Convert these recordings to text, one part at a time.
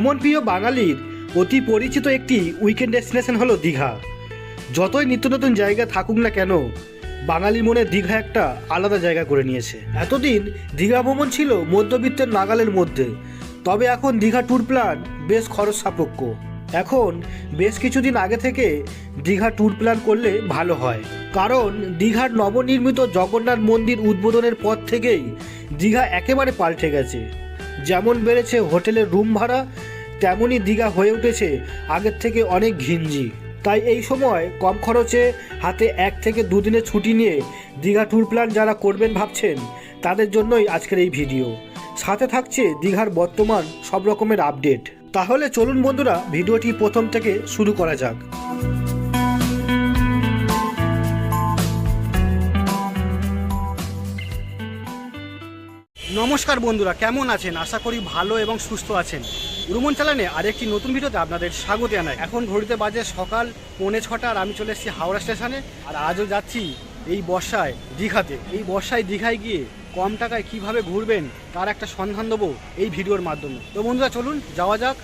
ভ্রমণপ্রিয় বাঙালির অতি পরিচিত একটি উইকেন্ড ডেস্টিনেশন হলো দীঘা। যতই নিত্য নতুন জায়গা থাকুক না কেন, বাঙালির মনে দীঘা একটা আলাদা জায়গা করে নিয়েছে। এতদিন দীঘা ভ্রমণ ছিল মধ্যবিত্তের নাগালের মধ্যে, তবে এখন দীঘা ট্যুর প্ল্যান বেশ খরচ সাপেক্ষ। এখন বেশ কিছুদিন আগে থেকে দীঘা ট্যুর প্ল্যান করলে ভালো হয়, কারণ দীঘার নবনির্মিত জগন্নাথ মন্দির উদ্বোধনের পর থেকেই দীঘা একেবারে পাল্টে গেছে। যেমন বেড়েছে হোটেলের রুম ভাড়া, তেমনই দীঘা হয়ে উঠেছে আগের থেকে অনেক ঘিঞ্জি। তাই এই সময় কম খরচে হাতে 1 থেকে 2 দিনের ছুটি নিয়ে দীঘা ট্যুর প্ল্যান যারা করবেন ভাবছেন, তাদের জন্যই আজকের এই ভিডিও। সাথে থাকছে দীঘার বর্তমান সব রকমের আপডেট। তাহলে চলুন বন্ধুরা, ভিডিওটি প্রথম থেকে শুরু করা যাক। নমস্কার বন্ধুরা, কেমন আছেন? আশা করি ভালো এবং সুস্থ আছেন। ভ্রমণ চ্যানেলে আরেকটি নতুন ভিডিওতে আপনাদের স্বাগত জানাই। এখন ঘড়িতে বাজে সকাল 5:45 আর আমি চলে এসেছি হাওড়া স্টেশনে। আর আজও যাচ্ছি এই বর্ষায় দীঘাতে। এই বর্ষায় দীঘায় গিয়ে কম টাকায় কিভাবে ঘুরবেন তার একটা সন্ধান দেবো এই ভিডিওর মাধ্যমে। তো বন্ধুরা চলুন যাওয়া যাক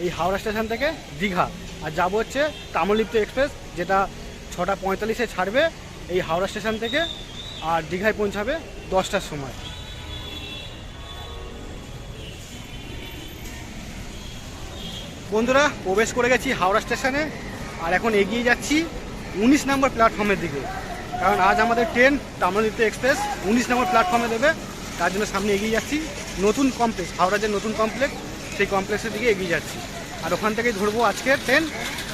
এই হাওড়া স্টেশন থেকে দীঘা। আর যাবো হচ্ছে তাম্রলিপ্ত এক্সপ্রেস, যেটা 6:45-এ ছাড়বে এই হাওড়া স্টেশন থেকে, আর দীঘায় পৌঁছাবে 10টার সময়। বন্ধুরা প্রবেশ করে গেছি হাওড়া স্টেশনে, আর এখন এগিয়ে যাচ্ছি 19 নম্বর প্ল্যাটফর্মের দিকে, কারণ আজ আমাদের ট্রেন তাম্রলিপ্ত এক্সপ্রেস 19 নম্বর প্ল্যাটফর্মে দেবে। তার জন্য সামনে এগিয়ে যাচ্ছি। নতুন কমপ্লেক্স, হাওড়া যে নতুন কমপ্লেক্স, সেই কমপ্লেক্সের দিকে এগিয়ে যাচ্ছি। আর ওখান থেকেই ধরবো আজকের ট্রেন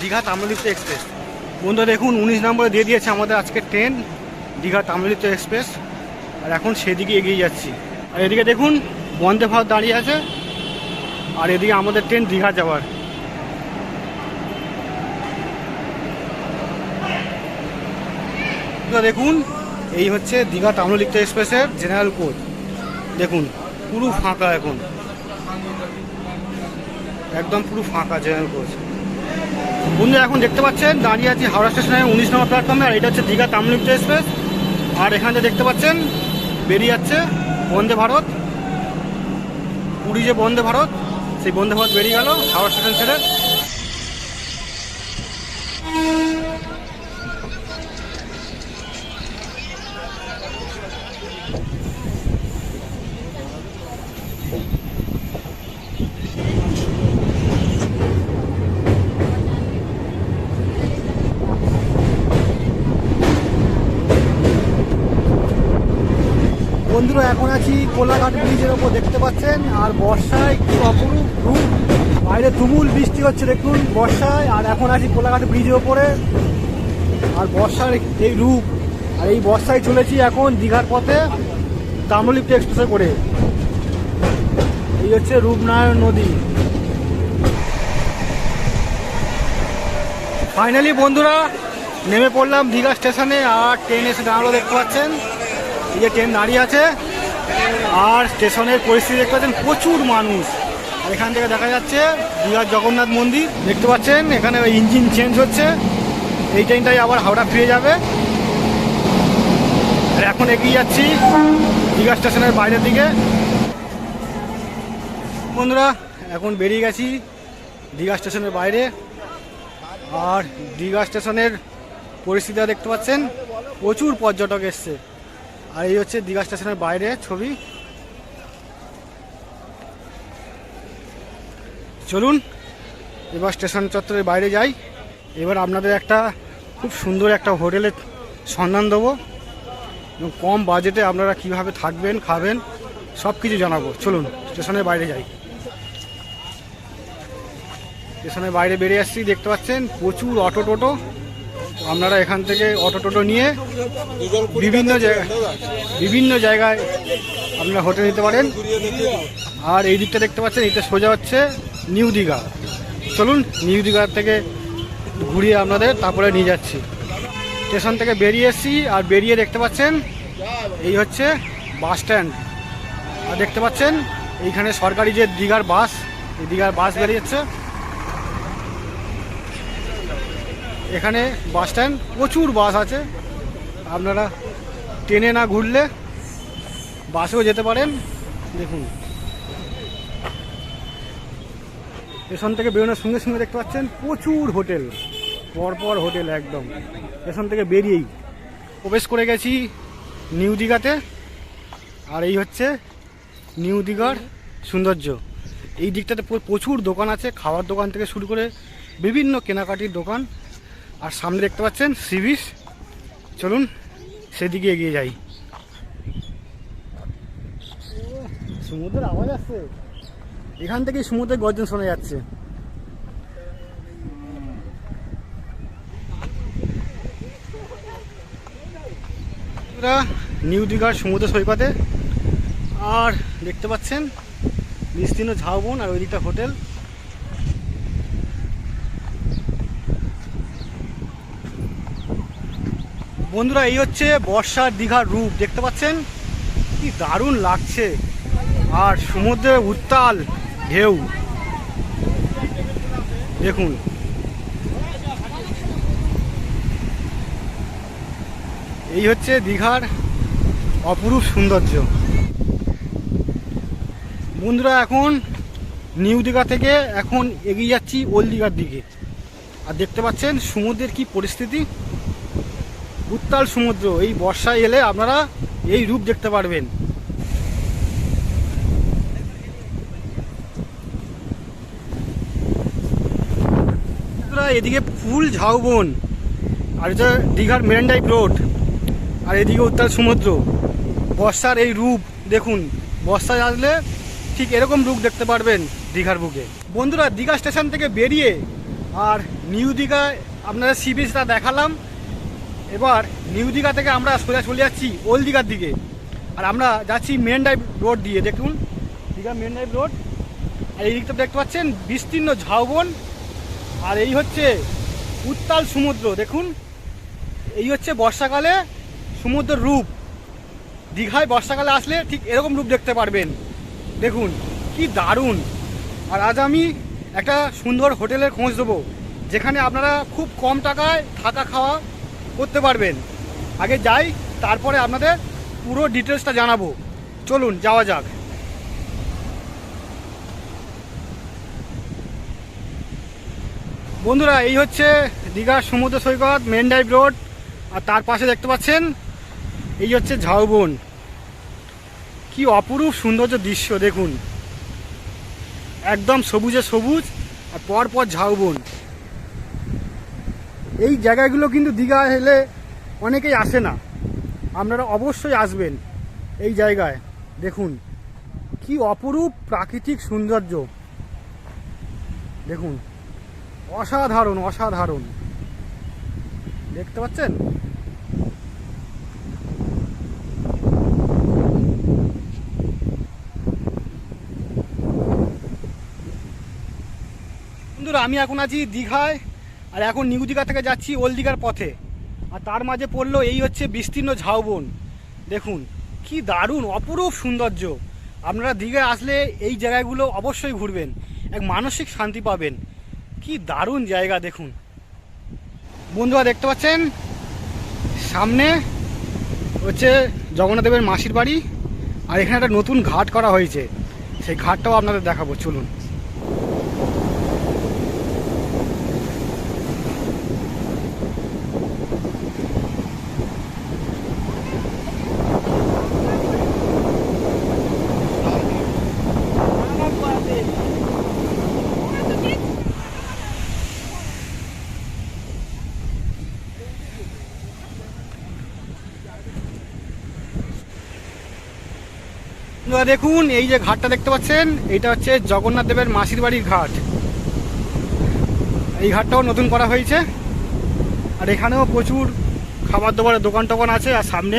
দীঘা তাম্রলিপ্ত এক্সপ্রেস। বন্ধুরা দেখুন 19 নম্বরে দিয়ে দিয়েছে আমাদের আজকের ট্রেন দীঘা তাম্রলিপ্ত এক্সপ্রেস, আর এখন সেদিকে এগিয়ে যাচ্ছি। আর এদিকে দেখুন বন্দে ভারত দাঁড়িয়ে আছে, আর এদিকে আমাদের ট্রেন দীঘা যাওয়ার। দেখুন এই হচ্ছে দীঘা তাম্রলিপ্ত এক্সপ্রেসের জেনারেল কোচ। দেখুন পুরো ফাঁকা, এখন একদম পুরো ফাঁকা জেনারেল কোচ। বন্ধু এখন দেখতে পাচ্ছেন দাঁড়িয়ে আছি হাওড়া স্টেশনে 19 নম্বর প্ল্যাটফর্মে, আর এটা হচ্ছে দীঘা তাম্রলিপ্ত এক্সপ্রেস। আর এখানে দেখতে পাচ্ছেন বেরিয়ে যাচ্ছে বন্দে ভারত, পুরী যে বন্দে ভারত, সেই বন্দে ভারত বেরিয়ে গেল হাওড়া স্টেশন ছেড়ে। বন্ধুরা এখন আছি কোলাঘাট ব্রিজের ওপর, দেখতে পাচ্ছেন। আর বর্ষায় কি অপরূপ রূপ, বাইরে তুমুল বৃষ্টি হচ্ছে দেখুন বর্ষায়। আর এখন আছি কোলাঘাট ব্রিজের ওপরে, আর বর্ষার এই রূপ। আর এই বর্ষায় চলেছি এখন দীঘার পথে তাম্রলিপ্ত এক্সপ্রেসে করে। এই হচ্ছে রূপনারায়ণ নদী। ফাইনালি বন্ধুরা নেমে পড়লাম দীঘা স্টেশনে, আর ট্রেন এসে দাঁড়ালো, দেখতে পাচ্ছেন। এই যে ট্রেন দাঁড়িয়ে আছে, আর স্টেশনের পরিস্থিতি দেখতে পাচ্ছেন, প্রচুর মানুষ। আর এখান থেকে দেখা যাচ্ছে দীঘার জগন্নাথ মন্দির, দেখতে পাচ্ছেন। এখানে ইঞ্জিন চেঞ্জ হচ্ছে, এই ট্রেনটাই আবার হাওড়া ফিরে যাবে। আর এখন এগিয়ে যাচ্ছি দীঘা স্টেশনের বাইরের দিকে। বন্ধুরা এখন বেরিয়ে গেছি দীঘা স্টেশনের বাইরে, আর দীঘা স্টেশনের পরিস্থিতি দেখতে পাচ্ছেন, প্রচুর পর্যটক এসছে। আর এই হচ্ছে দীঘা স্টেশনের বাইরে ছবি। চলুন এবার স্টেশন চত্বরের বাইরে যাই। এবার আপনাদের একটা খুব সুন্দর একটা হোটেলের সন্ধান দেবো, এবং কম বাজেটে আপনারা কিভাবে থাকবেন খাবেন সব কিছু জানাবো। চলুন স্টেশনের বাইরে যাই। স্টেশনের বাইরে বেরিয়ে আসছি, দেখতে পাচ্ছেন প্রচুর অটো টোটো। আপনারা এখান থেকে অটো টোটো নিয়ে বিভিন্ন জায়গায় আপনারা হোটেল নিতে পারেন। আর এই দিকটা দেখতে পাচ্ছেন, এটা সোজা হচ্ছে নিউ দীঘা। চলুন নিউ দীঘার থেকে ঘুরিয়ে আপনাদের তারপরে নিয়ে যাচ্ছি। স্টেশন থেকে বেরিয়ে এসেছি, আর বেরিয়ে দেখতে পাচ্ছেন এই হচ্ছে বাস স্ট্যান্ড। আর দেখতে পাচ্ছেন এইখানে সরকারি যে দীঘার বাস, এই দীঘার বাস বেরিয়েছে। এখানে বাস স্ট্যান্ড, প্রচুর বাস আছে। আপনারা ট্রেনে না ঘুরলে বাসেও যেতে পারেন। দেখুন স্টেশন থেকে বেরোনোর সঙ্গে সঙ্গে দেখতে পাচ্ছেন প্রচুর হোটেল, পরপর হোটেল একদম। স্টেশন থেকে বেরিয়েই প্রবেশ করে গেছি নিউ দীঘাতে। আর এই হচ্ছে নিউ দীঘার সৌন্দর্য। এই দিকটাতে প্রচুর দোকান আছে, খাওয়ার দোকান থেকে শুরু করে বিভিন্ন কেনাকাটির দোকান। আর সামনে দেখতে পাচ্ছেন সি বিচ। চলুন সেদিকে এগিয়ে যাই। সমুদ্রের আওয়াজ আসছে, এখান থেকেই সমুদ্রের গর্জন শোনা যাচ্ছে। নিউ দীঘার সমুদ্র সৈকতে, আর দেখতে পাচ্ছেন বিস্তীর্ণ ঝাউবন, আর ওই দিকটা হোটেল। বন্ধুরা, এই হচ্ছে বর্ষার দীঘার রূপ। দেখতে পাচ্ছেন কি দারুণ লাগছে, আর সমুদ্রের উত্তাল ঢেউ দেখুন। এই হচ্ছে দীঘার অপরূপ সৌন্দর্য। বন্ধুরা, এখন নিউ দীঘা থেকে এখন এগিয়ে যাচ্ছি ওল্ড দীঘার দিকে। আর দেখতে পাচ্ছেন সমুদ্রের কি পরিস্থিতি, উত্তাল সমুদ্র। এই বর্ষায় এলে আপনারা এই রূপ দেখতে পারবেন। এদিকে ফুল ঝাউবন, আর এটা দীঘার মেরিন ড্রাইভ রোড, আর এদিকে উত্তাল সমুদ্র। বর্ষার এই রূপ দেখুন, বর্ষায় আসলে ঠিক এরকম রূপ দেখতে পারবেন দীঘার বুকে। বন্ধুরা, দীঘা স্টেশন থেকে বেরিয়ে আর নিউ দীঘায় আপনারা সি বিচটা দেখালাম। এবার নিউ দীঘা থেকে আমরা সোজা চলে যাচ্ছি ওল্ড দীঘার দিকে। আর আমরা যাচ্ছি মেরিন ড্রাইভ রোড দিয়ে। দেখুন দীঘা মেরিন ড্রাইভ রোড, আর এই দিকটা দেখতে পাচ্ছেন বিস্তীর্ণ ঝাউবন, আর এই হচ্ছে উত্তাল সমুদ্র। দেখুন, এই হচ্ছে বর্ষাকালে সমুদ্রের রূপ। দীঘায় বর্ষাকালে আসলে ঠিক এরকম রূপ দেখতে পারবেন। দেখুন কি দারুণ। আর আজ আমি একটা সুন্দর হোটেলের খোঁজ দেবো, যেখানে আপনারা খুব কম টাকায় থাকা খাওয়া করতে পারবেন। আগে যাই, তারপরে আপনাদের পুরো ডিটেলসটা জানাবো। চলুন যাওয়া যাক। বন্ধুরা, এই হচ্ছে দীঘার সমুদ্র সৈকত মেরিন ড্রাইভ রোড, আর তার পাশে দেখতে পাচ্ছেন এই হচ্ছে ঝাউবন। কি অপরূপ সৌন্দর্য দৃশ্য দেখুন, একদম সবুজে সবুজ, আর পরপর ঝাউবন। এই জায়গাগুলো কিন্তু দীঘা এলে অনেকেই আসে না, আপনারা অবশ্যই আসবেন এই জায়গায়। দেখুন কি অপরূপ প্রাকৃতিক সৌন্দর্য, দেখুন অসাধারণ অসাধারণ। দেখতে পাচ্ছেন বন্ধুরা, আমি এখন আছি দীঘায়, আর এখন নিউ দীঘা থেকে যাচ্ছি ওল্ড দীঘার পথে। আর তার মাঝে পড়লো এই হচ্ছে বিস্তীর্ণ ঝাউবন। দেখুন কি দারুণ অপরূপ সৌন্দর্য। আপনারা দীঘায় আসলে এই জায়গাগুলো অবশ্যই ঘুরবেন, এক মানসিক শান্তি পাবেন। কি দারুণ জায়গা দেখুন। বন্ধুরা, দেখতে পাচ্ছেন সামনে হচ্ছে জগন্নাথ দেবের মাসির বাড়ি, আর এখানে একটা নতুন ঘাট করা হয়েছে, সেই ঘাটটাও আপনাদের দেখাবো। চলুন। দেখুন এই যে ঘাটটা দেখতে পাচ্ছেন, এটা হচ্ছে জগন্নাথ দেবের মাসির বাড়ির ঘাট। এই ঘাটটাও নতুন করা হয়েছে, আর এখানেও প্রচুর খাবার দাবারের দোকান টোকান আছে, আর সামনে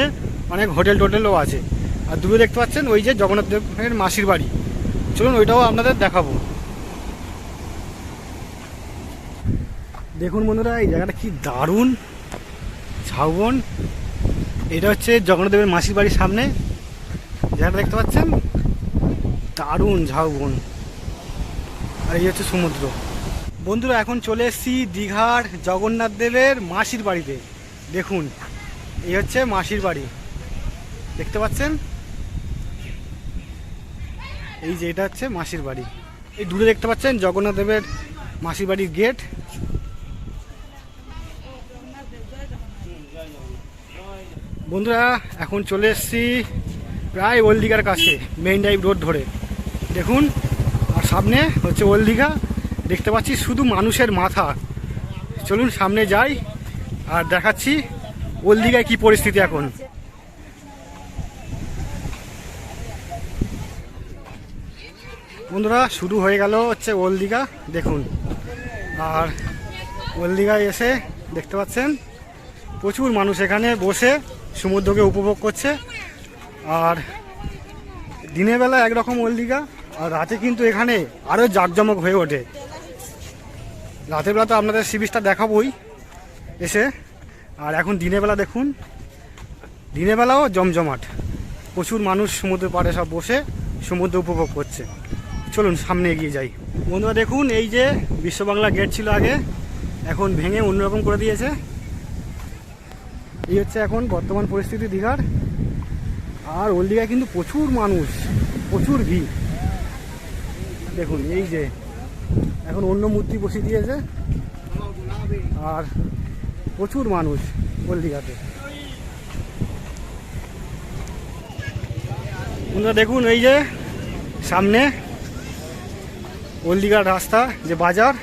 অনেক হোটেল টোটেলও আছে। আর দূরে দেখতে পাচ্ছেন ওই যে জগন্নাথ দেবের মাসির বাড়ি। চলুন ওইটাও আপনাদের দেখাবো। দেখুন বন্ধুরা, এই জায়গাটা কি দারুণ ঝাউবন। এটা হচ্ছে জগন্নাথ দেবের মাসির বাড়ির সামনে জায়গাটা দেখতে পাচ্ছেন, দারুণ ঝাউবন। আর এই হচ্ছে সমুদ্র। বন্ধুরা, এখন চলে এসেছি দীঘার জগন্নাথ দেবের মাসির বাড়িতে। দেখুন এই হচ্ছে মাসির বাড়ি, দেখতে পাচ্ছেন, এই যে এটা হচ্ছে মাসির বাড়ি। এই দূরে দেখতে পাচ্ছেন জগন্নাথ দেবের মাসির বাড়ির গেট। বন্ধুরা এখন চলে এসেছি প্রায় ওল্ড দীঘার কাছে, মেইন ড্রাইভ রোড ধরে। দেখুন, আর সামনে হচ্ছে ওল্ড দীঘা। দেখতে পাচ্ছি শুধু মানুষের মাথা। চলুন সামনে যাই আর দেখাচ্ছি ওল্ড দীঘায় কী পরিস্থিতি এখন। বন্ধুরা শুরু হয়ে গেল হচ্ছে ওল্ড দীঘা, দেখুন। আর ওল্ড দীঘায় এসে দেখতে পাচ্ছেন প্রচুর মানুষ এখানে বসে সমুদ্রকে উপভোগ করছে। আর দিনের বেলা একরকম ওল্ড দীঘা, আর রাতে কিন্তু এখানে আরও জাঁকজমক হয়ে ওঠে। রাতের বেলা তো আপনাদের সি বিচটা দেখাবোই এসে, আর এখন দিনের বেলা দেখুন, দিনের বেলাও জমজমাট, প্রচুর মানুষ সমুদ্রের পাড়ে সব বসে সমুদ্র উপভোগ করছে। চলুন সামনে এগিয়ে যাই। বন্ধুরা দেখুন, এই যে বিশ্ব বাংলা গেট ছিল আগে, এখন ভেঙে অন্যরকম করে দিয়েছে। এই হচ্ছে এখন বর্তমান পরিস্থিতি দীঘার। আর ওল্ড দীঘায় কিন্তু প্রচুর মানুষ, প্রচুর ভিড়। দেখুন এই যে এখন অন্য মূর্তি বসিয়ে দিয়েছে, আর প্রচুর মানুষ ওল্ড দীঘাতে। বন্ধুরা দেখুন, এই যে সামনে ওল্ড দীঘার রাস্তা, যে বাজার,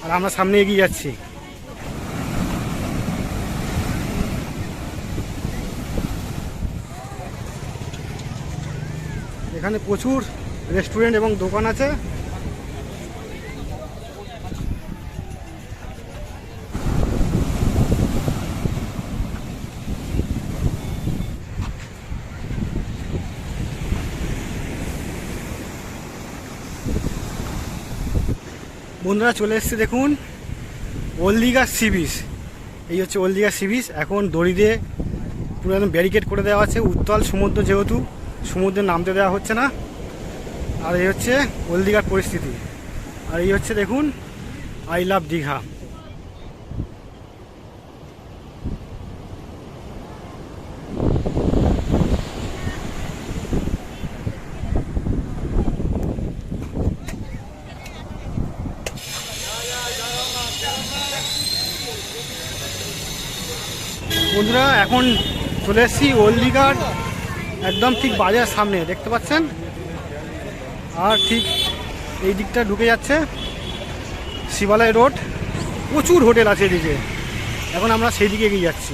আর আমরা সামনে এগিয়ে যাচ্ছি। এখানে প্রচুর রেস্টুরেন্ট এবং দোকান আছে। বন্ধুরা চলে এসছে দেখুন ওল্ড দীঘা সি বিচ। এই হচ্ছে ওল্ড দীঘা সি বিচ। এখন দড়ি দিয়ে পুরো একদম ব্যারিকেড করে দেওয়া আছে, উত্তাল সমুদ্র যেহেতু, সমুদ্রে নামতে দেওয়া হচ্ছে না। আর এই হচ্ছে ওল্ড দীঘার পরিস্থিতি। আর এই হচ্ছে দেখুন আই লাভ দীঘা। বন্ধুরা এখন চলে এসেছি ওল্ড দীঘার একদম ঠিক বাজার সামনে, দেখতে পাচ্ছেন। আর ঠিক এই দিকটা ঢুকে যাচ্ছে শিবালয় রোড। প্রচুর হোটেল আছে এদিকে, এখন আমরা সেই দিকে এগিয়ে যাচ্ছি।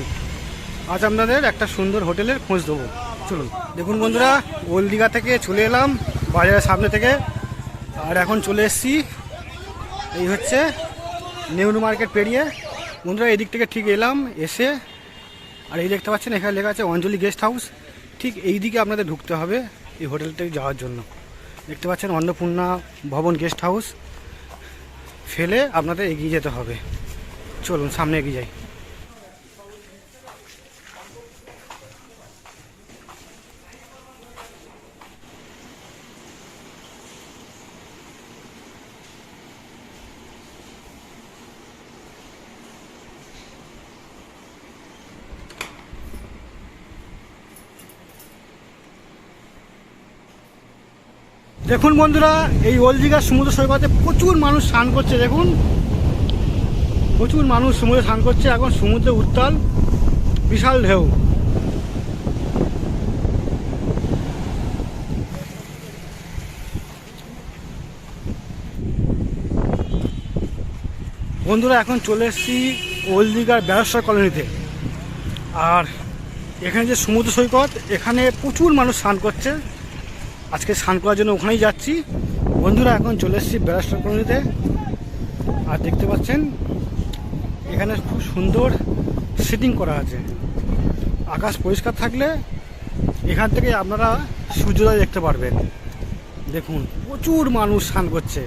আজ আপনাদের একটা সুন্দর হোটেলের খোঁজ দেবো, চলুন। দেখুন বন্ধুরা, ওল্ড দীঘা থেকে চলে এলাম বাজারের সামনে থেকে, আর এখন চলে এসেছি এই হচ্ছে নেহরু মার্কেট পেরিয়ে। বন্ধুরা এদিক থেকে ঠিক এলাম, এসে আর এই দেখতে পাচ্ছেন এখানে লেখা আছে অঞ্জলি গেস্ট হাউস। ঠিক এই দিকে আপনাদের ঢুকতে হবে এই হোটেলটায় যাওয়ার জন্য। দেখতে পাচ্ছেন অন্নপূর্ণা ভবন গেস্ট হাউস, ফেলে আপনাদের এগিয়ে যেতে হবে। চলুন সামনে এগিয়ে যাই। দেখুন বন্ধুরা, এই ওল্ড দীঘার সমুদ্র সৈকতে প্রচুর মানুষ স্নান করছে। দেখুন প্রচুর মানুষ সমুদ্রে স্নান করছে। এখন সমুদ্রে উত্তাল, বিশাল ঢেউ। বন্ধুরা এখন চলে এসেছি ওল্ড দীঘার ব্যারেস্টার কলোনিতে। আর এখানে যে সমুদ্র সৈকত, এখানে প্রচুর মানুষ স্নান করছে। আজকে স্নান করার জন্য ওখানেই যাচ্ছি। বন্ধুরা এখন চলে এসেছি ব্যারেস্টার কলোনিতে। আর দেখতে পাচ্ছেন এখানে খুব সুন্দর সিটিং করা আছে। আকাশ পরিষ্কার থাকলে এখান থেকে আপনারা সূর্যোদয় দেখতে পারবেন। দেখুন প্রচুর মানুষ স্নান করছে।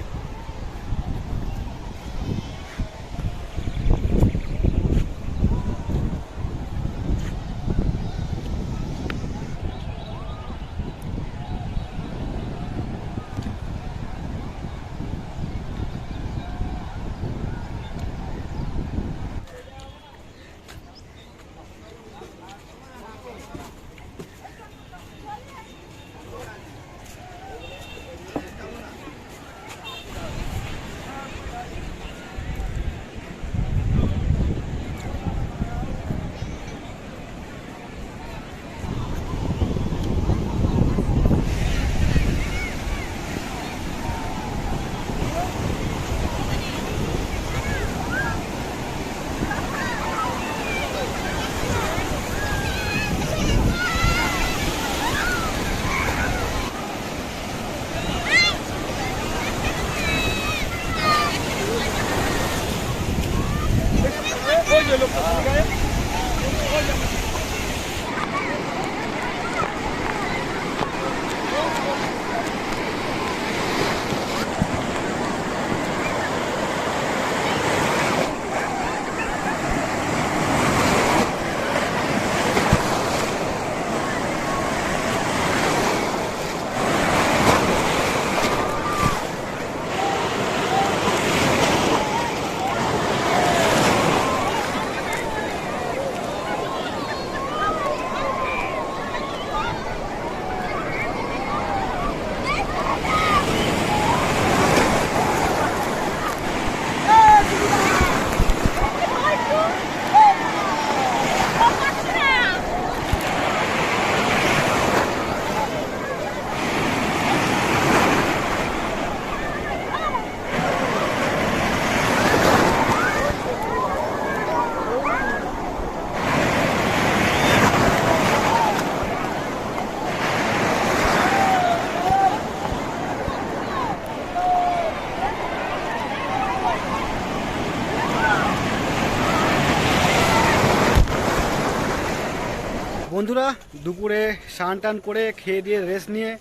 বন্ধুরা দুপুরে স্নান টান করে খেয়ে দিয়ে রেস্ট নিয়ে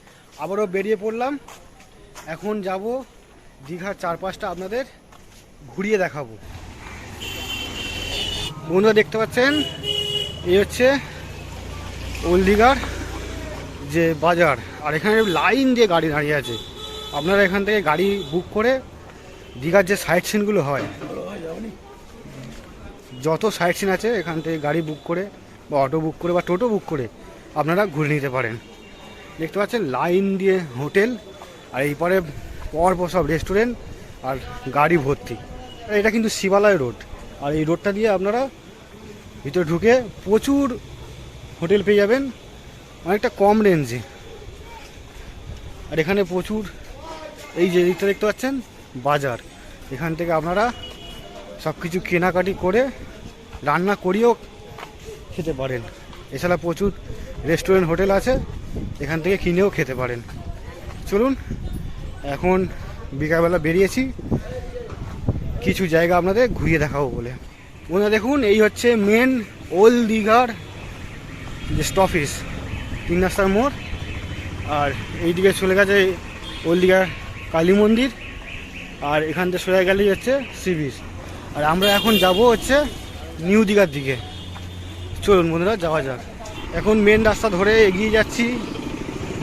আবারও বেরিয়ে পড়লাম। এখন যাব দীঘার চারপাশটা আপনাদের ঘুরিয়ে দেখাবো। বন্ধুরা দেখতে পাচ্ছেন এই হচ্ছে ওল্ড দীঘার যে বাজার, আর এখানে লাইন দিয়ে গাড়ি দাঁড়িয়ে আছে। আপনারা এখান থেকে গাড়ি বুক করে দীঘার যে সাইট সিনগুলো হয়, যত সাইট সিন আছে এখান থেকে গাড়ি বুক করে বা অটো বুক করে বা টোটো বুক করে আপনারা ঘুরে নিতে পারেন। দেখতে পাচ্ছেন লাইন দিয়ে হোটেল, আর এই পরে পরপর সব রেস্টুরেন্ট আর গাড়ি ভর্তি। এটা কিন্তু শিবালয় রোড, আর এই রোডটা দিয়ে আপনারা ভিতরে ঢুকে প্রচুর হোটেল পেয়ে যাবেন অনেকটা কম রেঞ্জে। আর এখানে প্রচুর এই যে দিকটা দেখতে পাচ্ছেন বাজার, এখান থেকে আপনারা সব কিছু কেনাকাটি করে রান্না করিয়েও খেতে পারেন। এছাড়া প্রচুর রেস্টুরেন্ট হোটেল আছে, এখান থেকে কিনেও খেতে পারেন। চলুন এখন বিকালবেলা বেরিয়েছি কিছু জায়গা আপনাদের ঘুরিয়ে দেখাবো বলে। বন্ধুরা দেখুন এই হচ্ছে মেন ওল্ড দীঘার যে স্টপেজ, 3 রাস্তার মোড়। আর এইদিকে চলে গেছে ওল্ড দীঘার কালী মন্দির, আর এখান থেকে সোজা গেলেই হচ্ছে সি বিচ। আর আমরা এখন যাব হচ্ছে নিউ দীঘার দিকে। চলুন বন্ধুরা যাওয়া যাক। এখন মেন রাস্তা ধরে এগিয়ে যাচ্ছি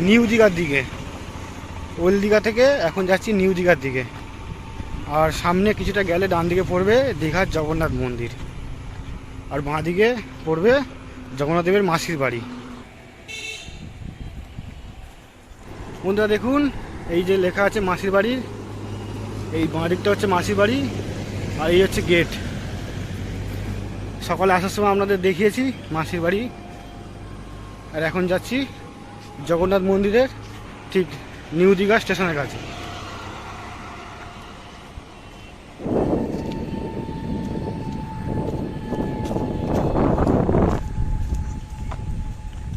নিউ দীঘার দিকে। ওল্ড দীঘা থেকে এখন যাচ্ছি নিউ দীঘার দিকে। আর সামনে কিছুটা গেলে ডান দিকে পড়বে দীঘার জগন্নাথ মন্দির, আর বাঁ দিকে পড়বে জগন্নাথ দেবের মাসির বাড়ি। বন্ধুরা দেখুন এই যে লেখা আছে মাসির বাড়ি, এই বাঁ দিকটা হচ্ছে মাসির বাড়ি, আর এই হচ্ছে গেট। সকালে আসার সময় আপনাদের দেখিয়েছি মাসির বাড়ি। আর এখন যাচ্ছি জগন্নাথ মন্দিরের ঠিক নিউ দীঘা স্টেশনের কাছে।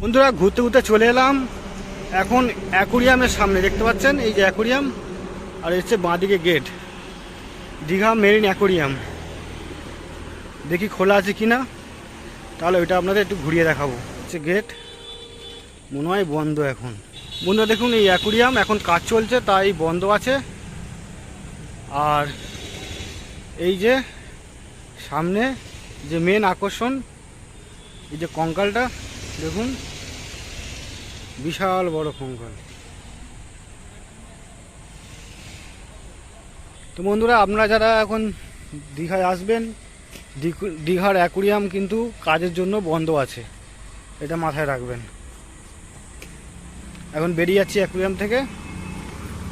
বন্ধুরা ঘুরতে ঘুরতে চলে এলাম এখন অ্যাকোরিয়ামের সামনে। দেখতে পাচ্ছেন এই যে অ্যাকোরিয়াম, আর হচ্ছে বাঁদিকে গেট, দীঘা মেরিন অ্যাকোরিয়াম। দেখি খোলা আছে কি না, তাহলে ওইটা আপনাদের একটু ঘুরিয়ে দেখাবো। হচ্ছে গেট, মনে হয় বন্ধ এখন। বন্ধুরা দেখুন এই অ্যাকোরিয়াম এখন কাজ চলছে তাই বন্ধ আছে। আর এই যে সামনে যে মেন আকর্ষণ, এই যে কঙ্কালটা দেখুন, বিশাল বড় কঙ্কাল। তো বন্ধুরা আপনারা যারা এখন দীঘায় আসবেন, দীঘার অ্যাকোরিয়াম কিন্তু কাজের জন্য বন্ধ আছে, এটা মাথায় রাখবেন। এখন বেরিয়ে যাচ্ছি অ্যাকোরিয়াম থেকে,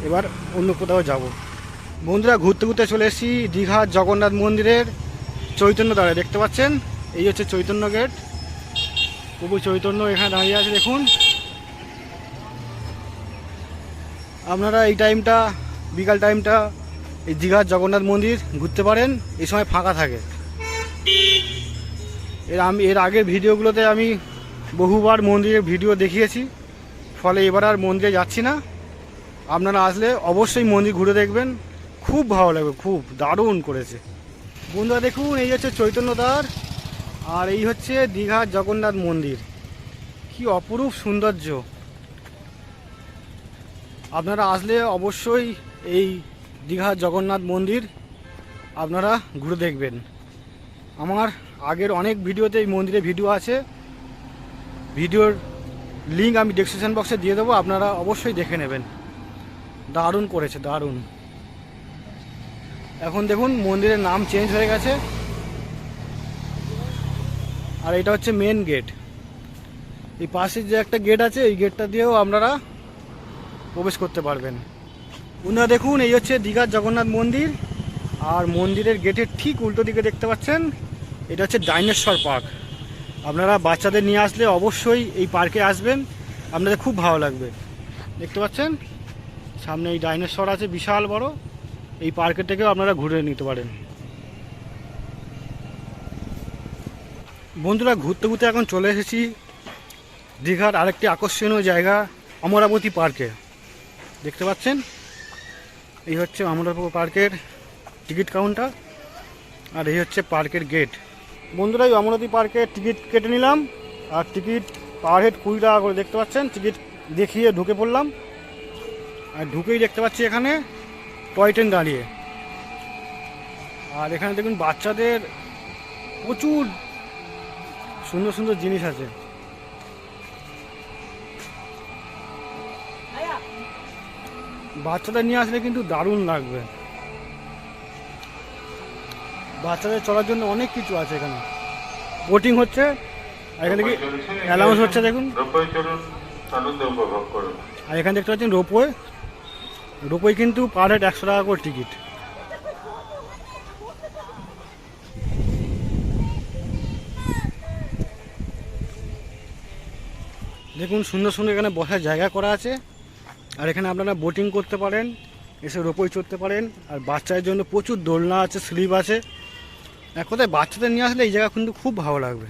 এবার অন্য কোথাও যাব। বন্ধুরা ঘুরতে ঘুরতে চলে এসেছি দীঘার জগন্নাথ মন্দিরের চৈতন্য দ্বারে। দেখতে পাচ্ছেন এই হচ্ছে চৈতন্য গেট, প্রভু চৈতন্য এখানে দাঁড়িয়ে আছে। দেখুন আপনারা এই টাইমটা, বিকাল টাইমটা এই দীঘার জগন্নাথ মন্দির ঘুরতে পারেন, এই সময় ফাঁকা থাকে। এর আগের ভিডিওগুলোতে আমি বহুবার মন্দিরের ভিডিও দেখিয়েছি, ফলে এবার আর মন্দিরে যাচ্ছি না। আপনারা আসলে অবশ্যই মন্দির ঘুরে দেখবেন, খুব ভালো লাগবে, খুব দারুণ করেছে। বন্ধুরা দেখুন এই হচ্ছে চৈতন্য দ্বার, আর এই হচ্ছে দীঘার জগন্নাথ মন্দির। কি অপরূপ সৌন্দর্য! আপনারা আসলে অবশ্যই এই দীঘার জগন্নাথ মন্দির আপনারা ঘুরে দেখবেন। আমার আগের অনেক ভিডিওতে এই মন্দিরের ভিডিও আছে, ভিডিওর লিঙ্ক আমি ডেসক্রিপশন বক্সে দিয়ে দেবো, আপনারা অবশ্যই দেখে নেবেন। দারুণ করেছে, দারুণ। এখন দেখুন মন্দিরের নাম চেঞ্জ হয়ে গেছে, আর এটা হচ্ছে মেন গেট। এই পাশে যে একটা গেট আছে, এই গেটটা দিয়েও আপনারা প্রবেশ করতে পারবেন। বন্ধুরা দেখুন এই হচ্ছে দীঘার জগন্নাথ মন্দির, আর মন্দিরের গেটের ঠিক উল্টো দিকে দেখতে পাচ্ছেন এটা হচ্ছে ডাইনোসর পার্ক। আপনারা বাচ্চাদের নিয়ে আসলে অবশ্যই এই পার্কে আসবেন, আপনাদের খুব ভালো লাগবে। দেখতে পাচ্ছেন সামনে এই ডাইনোসর আছে বিশাল বড়, এই পার্কের থেকেও আপনারা ঘুরে নিতে পারেন। বন্ধুরা ঘুরতে ঘুরতে এখন চলে এসেছি দীঘার আরেকটি আকর্ষণীয় জায়গা অমরাবতী পার্কে। দেখতে পাচ্ছেন এই হচ্ছে অমরাবতী পার্কের টিকিট কাউন্টার, আর এই হচ্ছে পার্কের গেট। বন্ধুরা এই অমরাবতী পার্কের টিকিট কেটে নিলাম, আর টিকিট পার হেড 20 টাকা করে দেখতে পাচ্ছেন। টিকিট দেখিয়ে ঢুকে পড়লাম, আর ঢুকেই দেখতে পাচ্ছি এখানে টয় ট্রেন দাঁড়িয়ে। আর এখানে দেখুন বাচ্চাদের প্রচুর সুন্দর সুন্দর জিনিস আছে। বাচ্চাদের নিয়ে আসলে কিন্তু দারুণ লাগবে। বাচ্চাদের চলার জন্য অনেক কিছু আছে এখানে। বোটিং হচ্ছে, আর এখানে কি অ্যালাউন্স হচ্ছে দেখুন। আর এখানে দেখতে পাচ্ছেন রোপওয়ে। রোপওয়ে কিন্তু পার হেড 100 টাকা করে টিকিট। দেখুন সুন্দর সুন্দর এখানে বসার জায়গা করা আছে। আর এখানে আপনারা বোটিং করতে পারেন, এসে রোপওয়ে চড়তে পারেন। আর বাচ্চাদের জন্য প্রচুর দোলনা আছে, স্লিপ আছে। এক কথায় বাচ্চাদের নিয়ে আসলে এই জায়গা কিন্তু খুব ভালো লাগবে।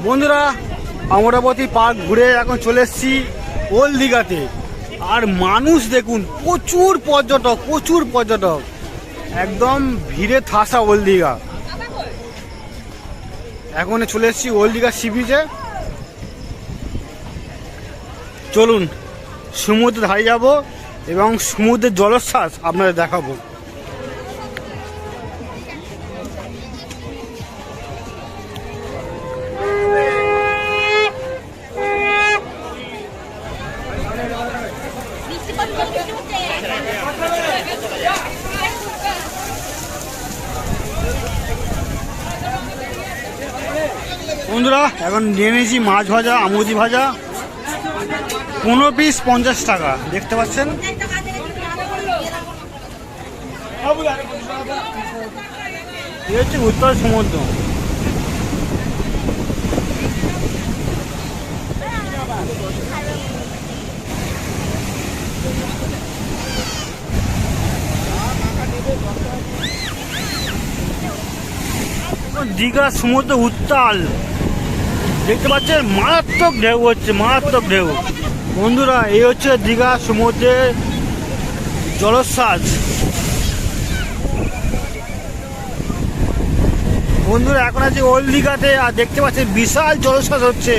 বন্ধুরা, অমরাবতী পার্ক ঘুরে এখন চলে এসেছি ওল্ড দীঘাতে। আর মানুষ দেখুন, প্রচুর পর্যটক, একদম ভিড়ে ঠাসা ওল্ড দীঘা। এখন চলে এসেছি ওল্ড দীঘা সি বিচে। চলুন সমুদ্রের ধারে যাব এবং সমুদ্রের জলোচ্ছ্বাস আপনাদের দেখাবো। বন্ধুরা, এখন নিয়ে নিয়েছি মাছ ভাজা, আমুদি ভাজা, 15 পিস 50 টাকা। দেখতে পাচ্ছেন এই হচ্ছে উত্তর সমুদ্র। দীঘা সমুদ্র উত্তাল, দেখতে পাচ্ছেন মারাত্মক ঢেউ হচ্ছে, মারাত্মক ঢেউ। বন্ধুরা, এই হচ্ছে দীঘা সমুদ্রের জলোচ্ছ্বাস। বন্ধুরা, এখন আছে ওল্ড দীঘাতে, আর দেখতে পাচ্ছেন বিশাল জলোচ্ছ্বাস হচ্ছে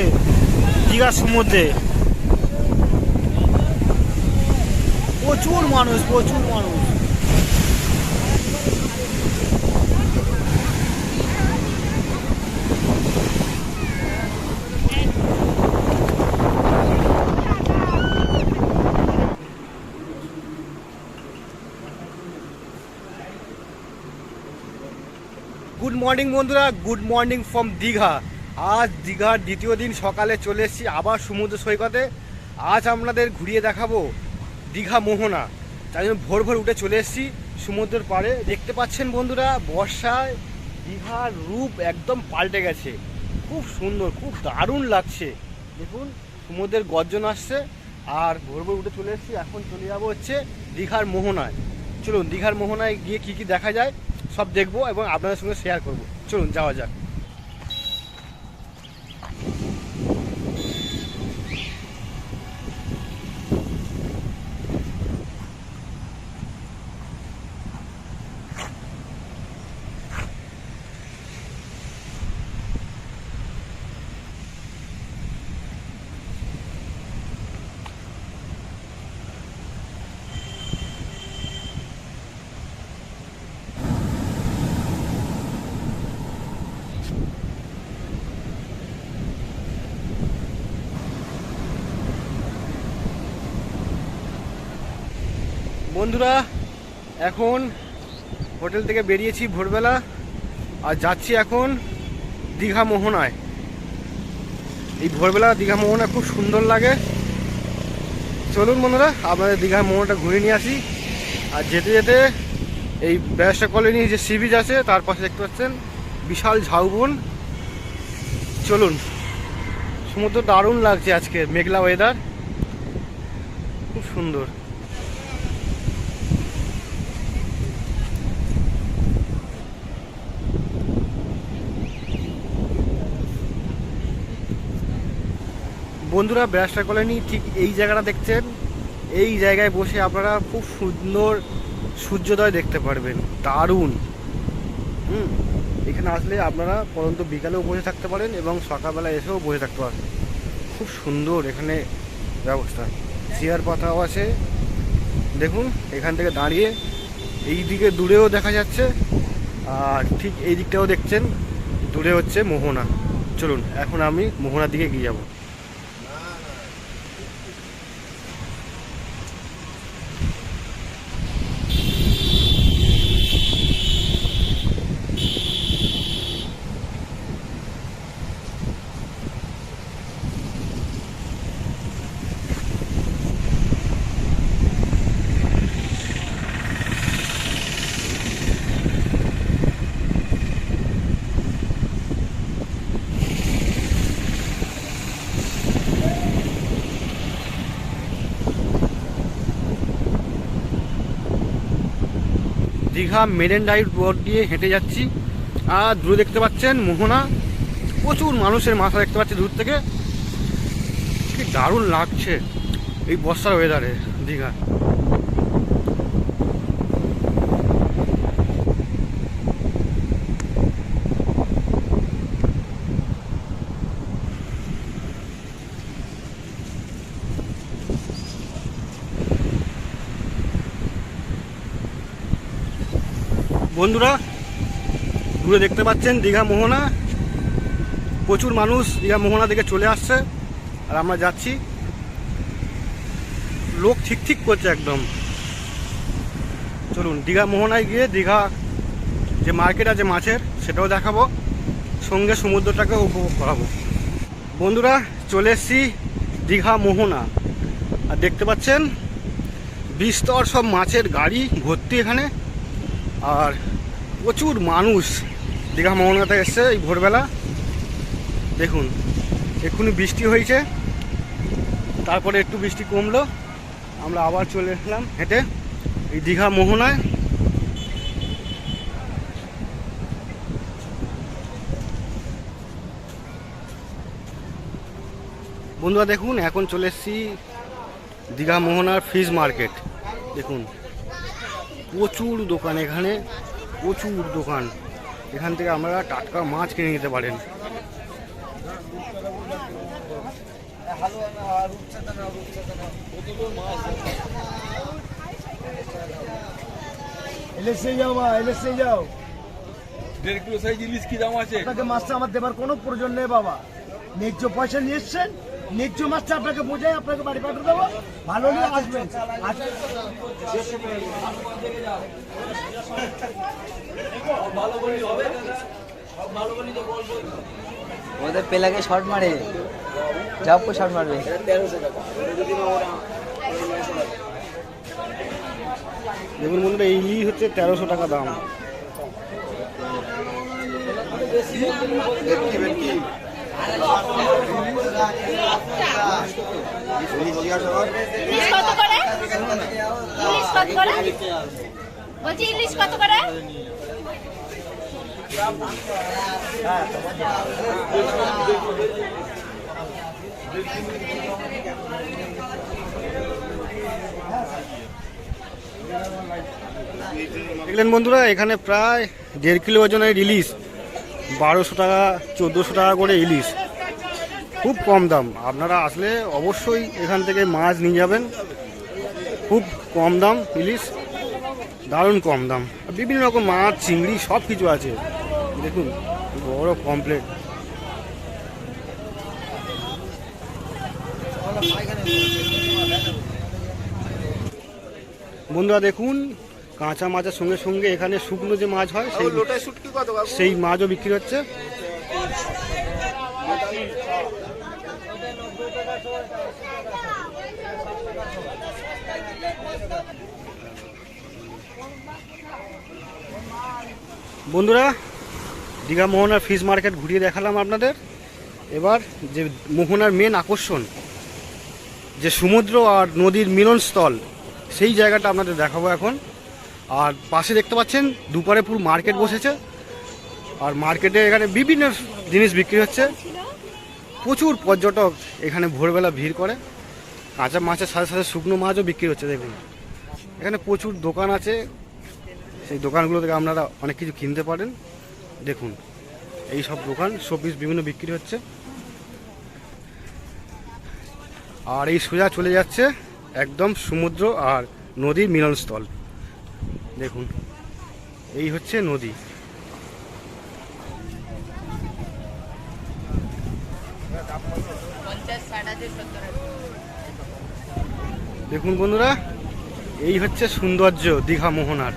দীঘা সমুদ্রে। প্রচুর মানুষ। গুড মর্নিং বন্ধুরা, গুড মর্নিং ফ্রম দীঘা। আজ দীঘার দ্বিতীয় দিন সকালে চলে এসেছি আবার সমুদ্র সৈকতে। আজ আপনাদের ঘুরিয়ে দেখাবো দীঘা মোহনা। তাই জন্য ভোর উঠে চলে এসেছি সমুদ্রের পাড়ে। দেখতে পাচ্ছেন বন্ধুরা, বর্ষায় দীঘার রূপ একদম পাল্টে গেছে। খুব সুন্দর, খুব দারুণ লাগছে। দেখুন সমুদ্রের গর্জন আসছে। আর ভোর উঠে চলে এসেছি, এখন চলে যাবো হচ্ছে দীঘার মোহনায়। চলুন দীঘার মোহনায় গিয়ে কী কী দেখা যায় সব দেখবো এবং আপনাদের সঙ্গে শেয়ার করব। চলুন যাওয়া যাক। বন্ধুরা, এখন হোটেল থেকে বেরিয়েছি ভোরবেলা, আর যাচ্ছি এখন দীঘা মোহনায়। এই ভোরবেলা দীঘা মোহনা খুব সুন্দর লাগে। চলুন বন্ধুরা, আপনাদের দীঘা মোহনাটা ঘুরে নিয়ে আসি। আর যেতে যেতে এই ব্যারিস্টার কলোনি যে সি বিচ আছে তার পাশে দেখতে পাচ্ছেন বিশাল ঝাউবন। চলুন, সমুদ্র দারুণ লাগছে আজকে, মেঘলা ওয়েদার, খুব সুন্দর। বন্ধুরা, ব্যারিস্টার কলোনি ঠিক এই জায়গাটা দেখছেন, এই জায়গায় বসে আপনারা খুব সুন্দর সূর্যোদয় দেখতে পারবেন, দারুণ। এখানে আসলে আপনারা পরন্ত বিকালেও বসে থাকতে পারেন এবং সকালবেলা এসেও বসে থাকতে পারেন। খুব সুন্দর এখানে ব্যবস্থা, চেয়ার পাতাও আছে। দেখুন এখান থেকে দাঁড়িয়ে এই দিকে দূরেও দেখা যাচ্ছে, আর ঠিক এই দিকটাও দেখছেন, দূরে হচ্ছে মোহনা। চলুন এখন আমি মোহনার দিকে এগিয়ে যাব। দীঘা মেরিন ড্রাইভ রোড দিয়ে হেঁটে যাচ্ছি, আর দূরে দেখতে পাচ্ছেন মোহনা। প্রচুর মানুষের মাথা দেখতে পাচ্ছি দূর থেকে, কি দারুণ লাগছে এই বর্ষার ওয়েদারে দীঘা। বন্ধুরা, দূরে দেখতে পাচ্ছেন দীঘা মোহনা, প্রচুর মানুষ দীঘা মোহনা দিকে চলে আসছে, আর আমরা যাচ্ছি। লোক ঠিক ঠিক করছে একদম। চলুন দীঘা মোহনায় গিয়ে দীঘা যে মার্কেট আছে মাছের, সেটাও দেখাবো, সঙ্গে সমুদ্রটাকে উপভোগ করাবো। বন্ধুরা, চলে এসছি দীঘা মোহনা, আর দেখতে পাচ্ছেন বিস্তর সব মাছের গাড়ি ভর্তি এখানে, আর প্রচুর মানুষ দীঘা মোহনাতে এসছে এই ভোরবেলা। দেখুন এক্ষুনি বৃষ্টি হয়েছে, তারপরে একটু বৃষ্টি কমলো, আমরা আবার চলে এলাম হেঁটে এই দীঘা মোহনায়। বন্ধুরা দেখুন, এখন চলে এসেছি দীঘা মোহনার ফিশ মার্কেট। দেখুন প্রচুর দোকান এখানে, প্রচুর দোকান। এখান থেকে আমরা টাটকা মাছ কিনে নিতে পারেন। যাও 1.5 কিলো সাইজ ইলিশ কি দাম আছে? আপনাকে মাছটা আমার দেবার কোনো প্রয়োজন নেই বাবা, ন্যায্য পয়সা নিয়ে এসছেন, ন্যায্য মাছটা আপনাকে বোঝাই, আপনাকে বাড়ি পাঠিয়ে দেবো, ভালো নিয়ে আসবেন। ওদের পেলাকে শর্ট মারে, যাও শর্ট মারবে। দেখুন বন্ধুরা, এই ইলিশ হচ্ছে 1300 টাকা দাম। ইলিশ কত করে? দেখলেন বন্ধুরা, এখানে প্রায় 1.5 কিলো ওজনের ইলিশ, 1200 টাকা 1400 টাকা করে ইলিশ, খুব কম দাম। আপনারা আসলে অবশ্যই এখান থেকে মাছ নিয়ে যাবেন, খুব কম দাম ইলিশ, দারুণ কম দাম। বিভিন্ন রকম মাছ, চিংড়ি সব কিছু আছে। দেখুন বড় কমপ্লেট। বন্ধুরা দেখুন, কাঁচা মাছের সঙ্গে সঙ্গে এখানে শুকনো যে মাছ হয় সেই মাছও বিক্রি হচ্ছে। বন্ধুরা, দীঘা মোহনার ফিশ মার্কেট ঘুরিয়ে দেখালাম আপনাদের। এবার যে মোহনার মেন আকর্ষণ, যে সমুদ্র আর নদীর মিলনস্থল, সেই জায়গাটা আপনাদের দেখাবো এখন। আর পাশে দেখতে পাচ্ছেন দুপারেপুর মার্কেট বসেছে, আর মার্কেটে এখানে বিভিন্ন জিনিস বিক্রি হচ্ছে। প্রচুর পর্যটক এখানে ভোরবেলা ভিড় করে। কাঁচা মাছের সাথে সাথে শুকনো মাছও বিক্রি হচ্ছে। দেখুন এখানে প্রচুর দোকান আছে, সেই দোকানগুলো থেকে আপনারা অনেক কিছু কিনতে পারেন। দেখুন এই সব দোকান শোপিস বিভিন্ন বিক্রি হচ্ছে। আর এই সোজা চলে যাচ্ছে একদম সমুদ্র আর নদীর মিলনস্থল। দেখুন এই হচ্ছে নদী। দেখুন বন্ধুরা, এই হচ্ছে সৌন্দর্য দীঘা মোহনার।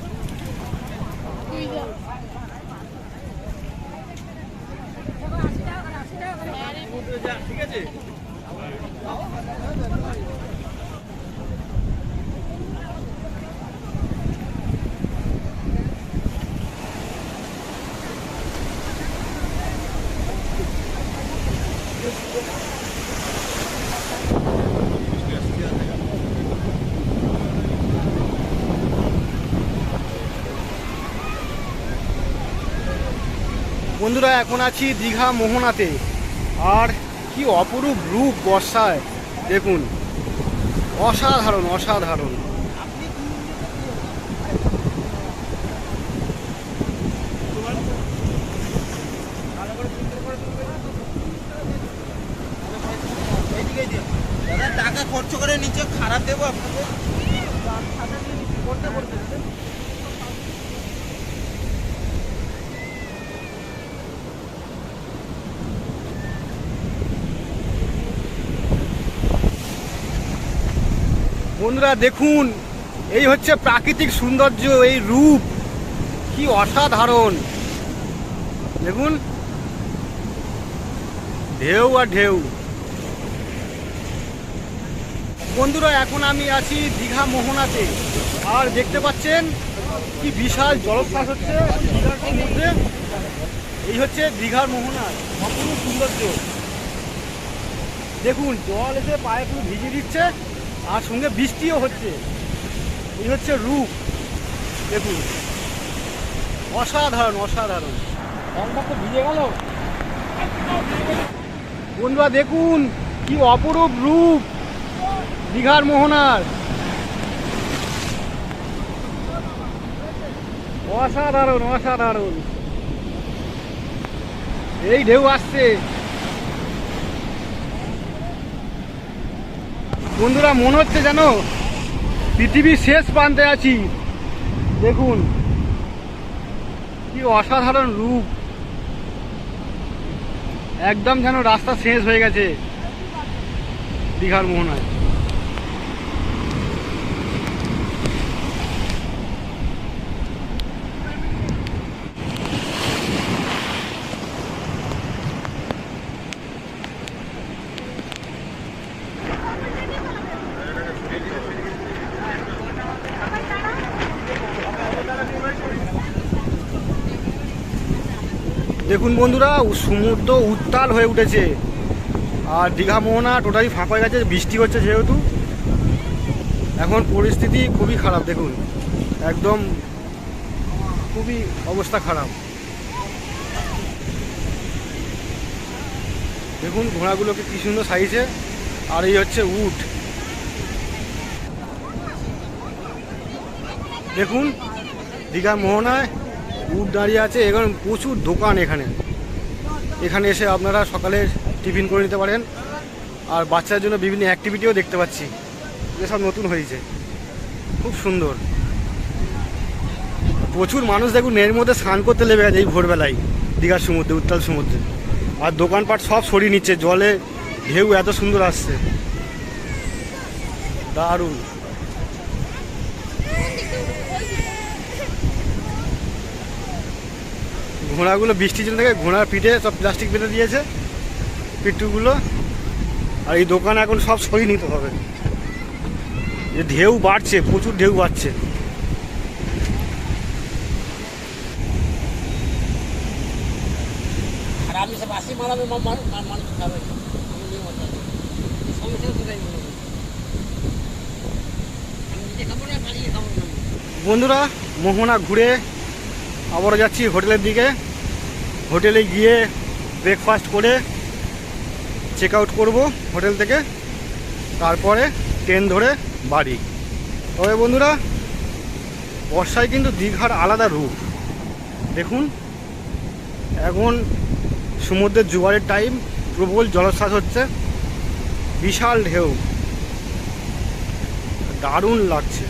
বন্ধুরা এখন আছি দীঘা মোহনাতে, আর কি অপরূপ রূপ বর্ষায়। দেখুন অসাধারণ অসাধারণ। টাকা খরচ করে নিচে খারাপ দেবো আপনাকে। বন্ধুরা দেখুন এই হচ্ছে প্রাকৃতিক সৌন্দর্য, এই রূপ কি অসাধারণ। দেখুন ঢেউ আর ঢেউ। বন্ধুরা এখন আমি আছি দীঘা মোহনাতে, আর দেখতে পাচ্ছেন কি বিশাল জলোচ্ছ্বাস হচ্ছে দীঘার সমুদ্রে। এই হচ্ছে দীঘার মোহনার অপূর্ব সৌন্দর্য। দেখুন জল এসে পায়ে পুরো ভিজিয়ে দিচ্ছে, আর সঙ্গে বৃষ্টিও হচ্ছে। এই হচ্ছে রূপ। দেখুন অসাধারণ অসাধারণ। ভিজে গেল বন্ধুরা, দেখুন কি অপরূপ রূপ দীঘার মোহনার। অসাধারণ অসাধারণ। এই ঢেউ আসছে বন্ধুরা, মনে হচ্ছে যেন পৃথিবীর শেষ প্রান্তে আছি। দেখুন কি অসাধারণ রূপ, একদম যেন রাস্তা শেষ হয়ে গেছে দীঘার মোহনায়। দেখুন বন্ধুরা সমুদ্র উত্তাল হয়ে উঠেছে, আর দীঘা মোহনা টোটালি ফাঁকা হয়ে গেছে। বৃষ্টি হচ্ছে যেহেতু এখন পরিস্থিতি খুবই খারাপ। দেখুন একদম খুবই অবস্থা খারাপ। দেখুন ঘোড়াগুলোকে কি সুন্দর সাইজে। আর এই হচ্ছে উট। দেখুন দীঘা মোহনায় উট দাঁড়িয়ে আছে। এখন প্রচুর দোকান এখানে। এখানে এসে আপনারা সকালে টিফিন করে নিতে পারেন, আর বাচ্চাদের জন্য বিভিন্ন অ্যাক্টিভিটিও দেখতে পাচ্ছি, এসব নতুন হয়েছে, খুব সুন্দর। প্রচুর মানুষ দেখুন এর মধ্যে স্নান করতে লেগে গেছে এই ভোরবেলায় দীঘার সমুদ্রে, উত্তাল সমুদ্রে। আর দোকানপাট সব সরিয়ে নিচ্ছে, জলে ঢেউ এত সুন্দর আসছে, দারুণ। ঘোড়াগুলো বৃষ্টির জন্য থেকে ঘোড়ার পিঠে সব প্লাস্টিক বেঁধে দিয়েছে পিঠগুলো, আর এই দোকান এখন সব সরিয়ে নিতে হবে। যে ঢেউ বাড়ছে, প্রচুর ঢেউ বাড়ছে। বন্ধুরা মোহনা ঘুরে আবারও যাচ্ছি হোটেলের দিকে। হোটেলে গিয়ে ব্রেকফাস্ট করে চেক আউট করবো হোটেল থেকে, তারপরে ট্রেন ধরে বাড়ি। তবে বন্ধুরা, বর্ষায় কিন্তু দীঘার আলাদা রূপ। দেখুন, এখন সমুদ্রের জোয়ারের টাইম, প্রবল জলোচ্ছ্বাস হচ্ছে, বিশাল ঢেউ, দারুণ লাগছে।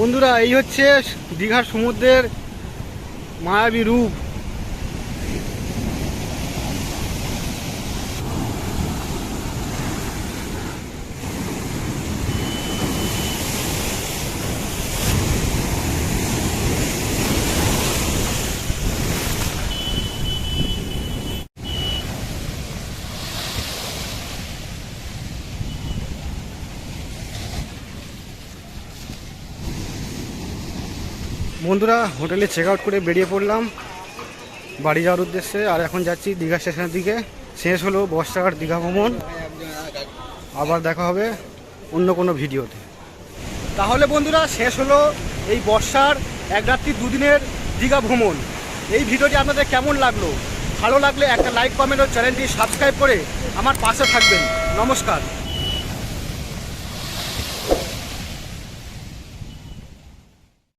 বন্ধুরা, এই হচ্ছে দীঘার সমুদ্রের মায়াবী রূপ। বন্ধুরা, হোটেলে চেক আউট করে বেরিয়ে পড়লাম বাড়ি যাওয়ার উদ্দেশ্যে। আর এখন যাচ্ছি দীঘা স্টেশনের দিকে। শেষ হলো বর্ষার দীঘা ভ্রমণ। আবার দেখা হবে অন্য কোনো ভিডিওতে। তাহলে বন্ধুরা, শেষ হলো এই বর্ষার এক রাত্রি দুদিনের দীঘা ভ্রমণ। এই ভিডিওটি আপনাদের কেমন লাগলো? ভালো লাগলে একটা লাইক, কমেন্ট ও চ্যানেলটি সাবস্ক্রাইব করে আমার পাশে থাকবেন। নমস্কার।